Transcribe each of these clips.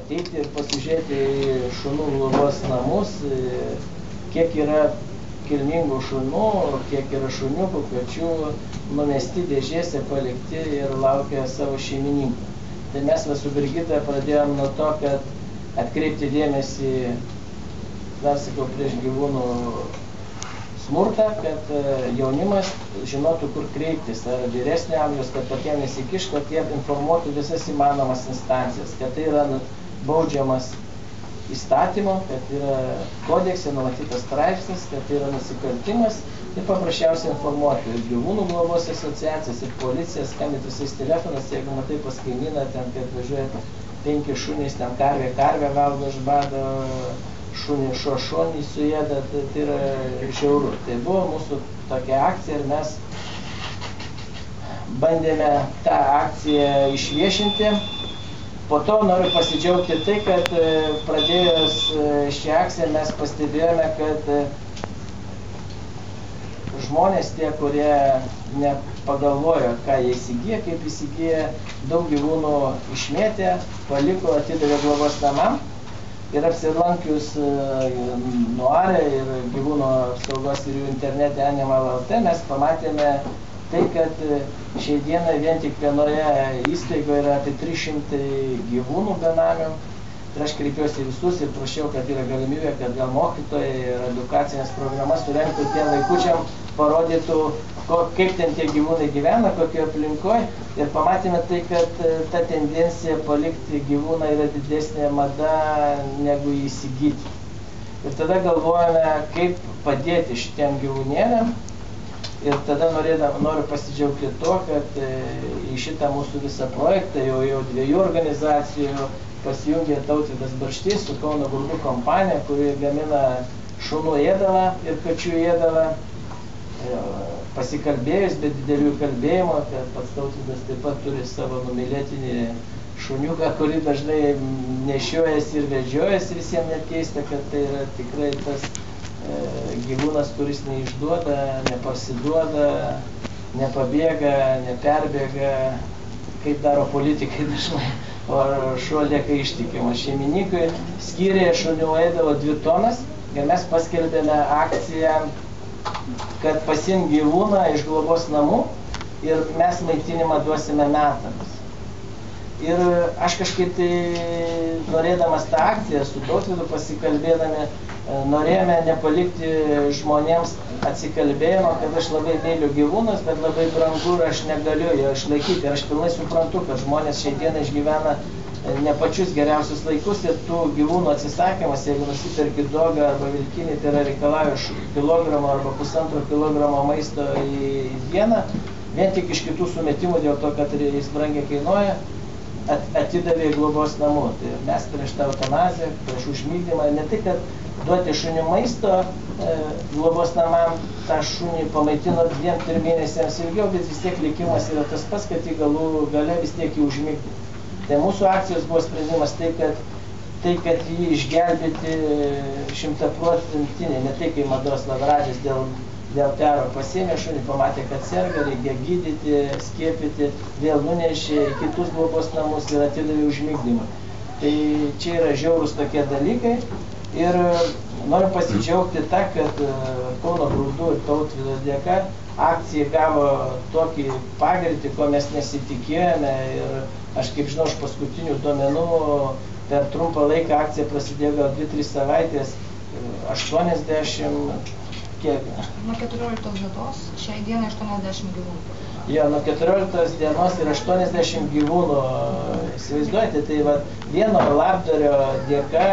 ateiti ir pasižiūrėti į šunų globos namus, kiek yra kilmingų šunų, kiek yra šuniukų, kačių numesti dėžėse, palikti ir laukia savo šeimininkų. Tai mes su Brigita pradėjom nuo to, kad atkreipti dėmesį, dar sakau, prieš gyvūnų smurtą, kad jaunimas žinotų, kur kreiptis, ar vyresnio amžiaus, kad tokie nesikiš, kad jie informuotų visas įmanomas instancijas, kad tai yra baudžiamas įstatymo, kad yra kodekse numatytas straipsnis, kad tai yra nusikaltimas ir paprasčiausiai informuoti ir gyvūnų globos asociacijas, ir policiją, skambinti visais telefonas, jeigu matai pas kaimyną, ten, kad važiuoja 5 šunys, ten karvė valgo iš bado, šunį suėda, tai yra žiauru. Tai buvo mūsų tokia akcija ir mes bandėme tą akciją išviešinti. Po to noriu pasidžiaugti tai, kad pradėjus šią akciją mes pastebėjome, kad žmonės tie, kurie nepagalvojo, ką jie įsigyja, kaip įsigyja, daug gyvūnų išmėtė, paliko, atidavė globos namam. Ir apsilankius Nuare ir gyvūnų apsaugos ir jų internete Animal.lt mes pamatėme tai, kad šiai dienai vien tik vienoje įstaigoje yra apie 300 gyvūnų benamių. Ir aš kreipiuosi visus ir prašiau, kad yra galimybė, kad gal mokytojai ir edukacinės programas surengtų tiem vaikučiam, parodytų, kaip ten tie gyvūnai gyvena, kokioje aplinkoje. Ir pamatėme tai, kad ta tendencija palikti gyvūną yra didesnė mada negu įsigyti. Ir tada galvojame, kaip padėti šitiem gyvūnėliam. Ir tada noriu pasidžiaugti to, kad į šitą mūsų visą projektą jau 2 organizacijų pasijungė Tautvydas Barštys su Kauno grūdų kompanija, kuri gamina šunų ėdalą ir kačių ėdalą. Pasikalbėjus, be didelių kalbėjimo, kad pats Tautvydas taip pat turi savo numylėtinį šuniuką, kurį dažnai nešiojasi ir vedžiojasi, visiems net keista, kad tai yra tikrai tas gyvūnas, kuris neišduoda, nepasiduoda, nepabėga, neperbėga, kaip daro politikai dažnai, o šuo lieka ištikimas. Šeimininkui skyrė šunių ėdalo 2 tonas ir mes paskelbėme akciją, kad pasiimk gyvūną iš globos namų ir mes maitinimą duosime metams. Ir aš kažkaip tai, norėdamas tą akciją su Tautvydu pasikalbėdami, norėjome nepalikti žmonėms atsikalbėjimo, kad aš labai myliu gyvūnus, bet labai brangu ir aš negaliu jo išlaikyti. Ir aš pilnai suprantu, kad žmonės šiai dieną išgyvena ne pačius geriausius laikus ir tų gyvūnų atsisakymas, jeigu nusipirki dogą arba vilkinį, tai yra reikalauja kilogramo arba 1,5 kilogramo maisto į dieną, vien tik iš kitų sumetimų, dėl to, kad jis brangiai kainuoja, atidavė į globos namų. Tai mes prieš tą eutanaziją, prieš užmygdymą, ne tik, kad duoti šunį maisto globos namam, tą šunį pamaitino 2-3 mėnesiams ilgiau, bet vis tiek likimas yra tas pats, kad į galų gale vis tiek jį užmygdė. Tai mūsų akcijos buvo sprendimas tai, kad jį išgelbėti 100%, ne tai, kai Mados Lavradis dėl tero pasėmė šunį, pamatė, kad serga, reikia gydyti, skiepyti, vėl nunešė į kitus globos namus ir atidavė užmigdymą. Tai čia yra žiaurūs tokie dalykai ir noriu pasidžiaugti tą, kad Kauno grūdų ir Tautvydo dėka akcija gavo tokį pagreitį, ko mes nesitikėjome ir aš kaip žinau, iš paskutinių duomenų per trumpą laiką akcija prasidėjo gal 2-3 savaitės, 80, kiek? Nuo 14 dienos, šiai dienai 80 gyvūnų. Jo, nuo 14 dienos ir 80 gyvūnų, įsivaizduojate, tai va, vieno labdario dėka,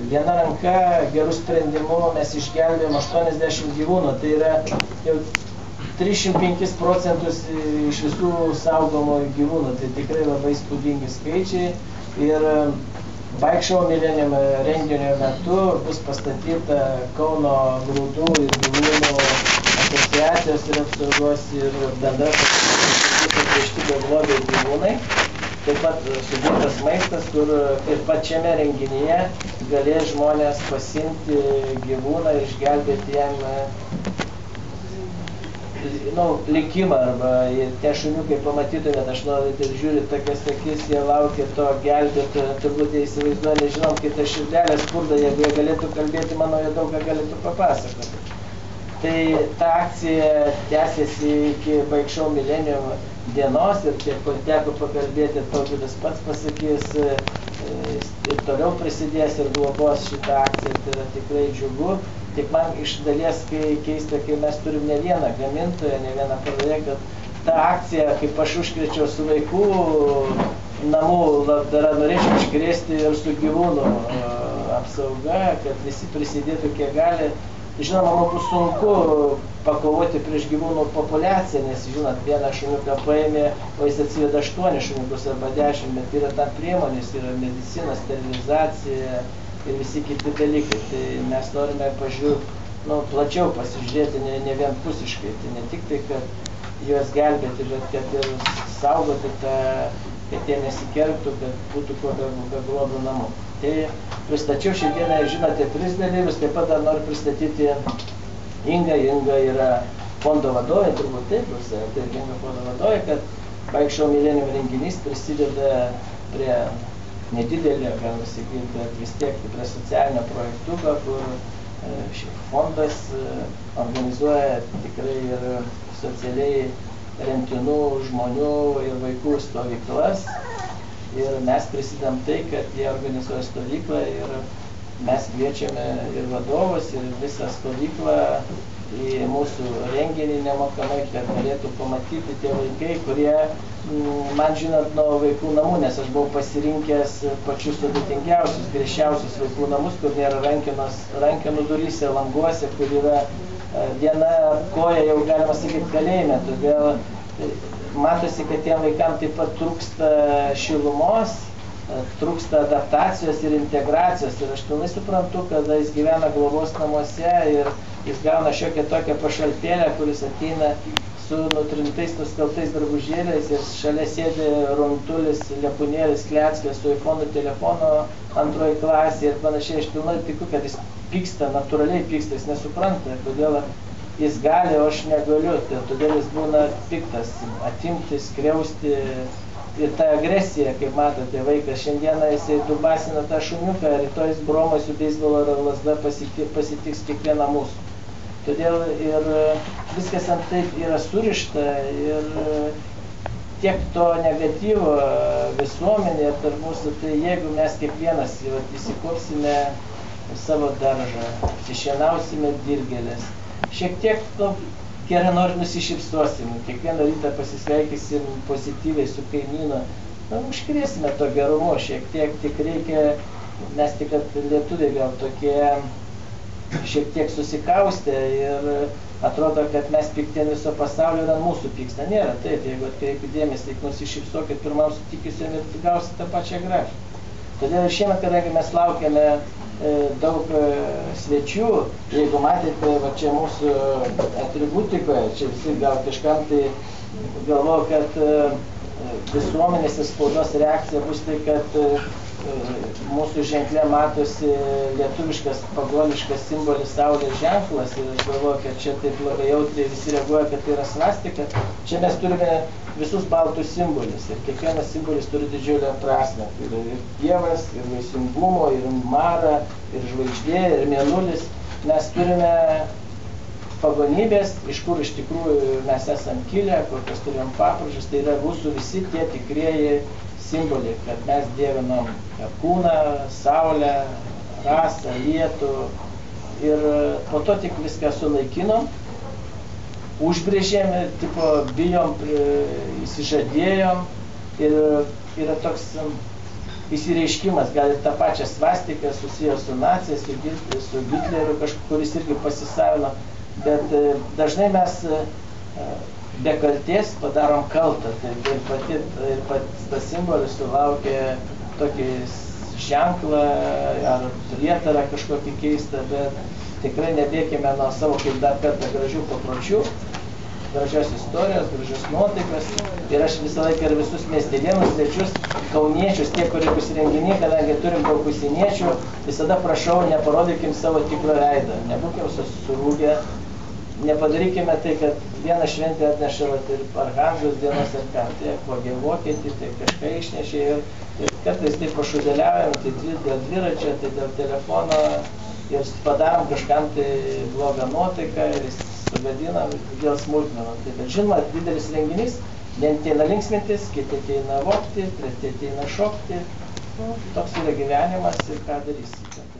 viena ranka, gerų sprendimų mes išgelbėjom 80 gyvūnų, tai yra jau 305% iš visų saugomų gyvūnų, tai tikrai labai įspūdingi skaičiai. Ir Bike Show Millennium renginio metu bus pastatyta Kauno grūdų ir gyvūnų asociacijos ir apsaugos ir bendra pastatyta beglobiai gyvūnai. Taip pat sudėtas maistas, kur ir pačiame renginyje galės žmonės pasiimti gyvūną, išgelbėti jam likimą, arba tie šuniukai pamatytumėt, aš noriu ir žiūri tokias akis, jie laukia to gelbėtojo, turbūt jie įsivaizduoja, nežinom, kai ta širdelė spurda, jeigu jie galėtų kalbėti, manau, jie daug ką galėtų papasakoti. Tai ta akcija tęsiasi iki Bike Show Millennium dienos ir kiek teko pakalbėti, Tautvydas pats pasakys, ir toliau prisidės ir globos šitą akciją, tai yra tikrai džiugu. Tik man iš dalies keista, kai mes turim ne vieną gamintoją, ne vieną projektą. Ta akcija, kaip aš užkrečiau su vaikų namų labdara, norėčiau užkrėsti ir su gyvūnų apsauga, kad visi prisidėtų kiek gali. Žinoma, man bus sunku pakovoti prieš gyvūnų populiaciją, nes, žinot, vieną šuniuką paėmė, o jis atsiveda 8 šuniukus arba 10, bet yra tam priemonės, yra medicina, sterilizacija ir visi kiti dalykai. Tai mes norime plačiau pasižiūrėti, ne vienpusiškai. Tai ne tik tai, kad juos gelbėti, bet kad ir saugoti tą, kad jie nesikergtų, kad būtų kuo be globų namų. Tai pristačiau šiandieną, žinote, 3 dalyvius, taip pat dar noriu pristatyti Ingą. Inga yra fondo vadovė, turbūt taip bus, tai Inga fondo vadovė, kad Bike Show Millennium renginys prisideda prie nedidelė, galima sakyti, bet vis tiek prie socialinio projektuko, kur fondas organizuoja tikrai ir socialiai remtinų žmonių ir vaikų stovyklas. Ir mes prisidedam tai, kad jie organizuoja stovyklą ir mes kviečiame ir vadovus, ir visą stovyklą į mūsų renginį nemokamai, kad galėtų pamatyti tie vaikai, kurie man žinot nuo vaikų namų, nes aš buvau pasirinkęs pačius sudėtingiausius, griežčiausius vaikų namus, kur nėra rankenų duryse, languose, kur yra viena koja, jau galima sakyti, kalėjime. Todėl matosi, kad tiem vaikam taip pat trūksta šilumos, trūksta adaptacijos ir integracijos. Ir aš pilnai suprantu, kada jis gyvena globos namuose ir jis gauna šiokią tokią pašalpėlę, kuris ateina su nutrintais, nuskaltais drabužėliais ir šalia sėdi runtulis, lepūnėlis, kleckas su iPhone telefono 2 klasėje ir panašiai. Aš pilnai tikiu, kad jis pyksta, natūraliai pyksta, jis nesupranta, kodėl jis gali, o aš negaliu. Todėl jis būna piktas, atimti, skriausti. Ir ta agresija, kaip matote, vaikas šiandieną jisai dubasina tą šuniuką, rytoj jis bromai su beisbolo lazda pasitiks kiekvieną mūsų. Todėl ir viskas ant taip yra surišta ir tiek to negatyvo visuomenėje tarp mūsų, tai jeigu mes kiekvienas įsikopsime savo daržą, iššienausime dirgėlės, šiek tiek gerai nori nusišypsosim, kiekvieną rytą pasisveikysim pozityviai su kaimynu, užkrėsime to gerumo šiek tiek, tik reikia, mes tik lietuviai gal tokie šiek tiek susikaustę ir atrodo, kad mes pikti ant viso pasaulio ir ant mūsų pyksta. Nėra taip, jeigu atkreipi dėmesį, tik nusišypsokit pirmam sutikiusiam ir gausit tą pačią grąžą. Todėl šiemet, kadangi mes laukiame daug svečių, jeigu matėte, va čia mūsų atributikoje, čia visi gal kažkam tai galvoju, kad visuomenės ir spaudos reakcija bus tai, kad mūsų ženklė matosi lietuviškas pagoniškas simbolis saulės ženklas ir aš galvoju, kad čia taip labai jautriai visi reaguoja, kad tai yra svastika. Čia mes turime visus baltus simbolius ir kiekvienas simbolis turi didžiulę prasmę. Tai yra ir dievas, ir vaisingumo, ir mara, ir žvaigždė, ir mėnulis. Mes turime pagonybės, iš kur iš tikrųjų mes esam kilę, kokios turim papročius, tai yra mūsų visi tie tikrieji simboliai, kad mes dievinam kūną, saulę, rasą, lietų ir po to tik viską sunaikinom, užbrėžėm, tipo bijom, įsižadėjom ir yra toks įsireiškimas, gal ir tą pačią svastiką susijęs su nacija, su Hitleriu, kuris irgi pasisavino, bet dažnai mes be kaltės padarom kaltą, tai ir pats tas simbolis sulaukia tokį ženklą ar prietarą kažkokį keistą, bet tikrai nebėkime nuo savo kaip dar kartą gražių papročių, gražios istorijos, gražios nuotaikos. Ir aš visą laiką ir visus miestelėnus, svečius, kauniečius, tie, kurie bus renginy, kadangi turim daug užsieniečių, visada prašau, neparodykim savo tikrą veidą, nebūkim surūgę. nepadarykime tai, kad vieną šventę atneša ir Archangelos dienos ar ką, tai vogė vokietį, tai kažką išnešė ir kartais tai pašudeliaujam, tai dėl dviračio, tai dėl telefono ir padarom kažkam tai blogą nuotaiką ir sugadinam dėl smulkmenų. Tai, bet žinoma, didelis renginys, vieni ateina linksmintis, kiti ateina vogti, treti ateina šokti. Toks yra gyvenimas ir ką darysi.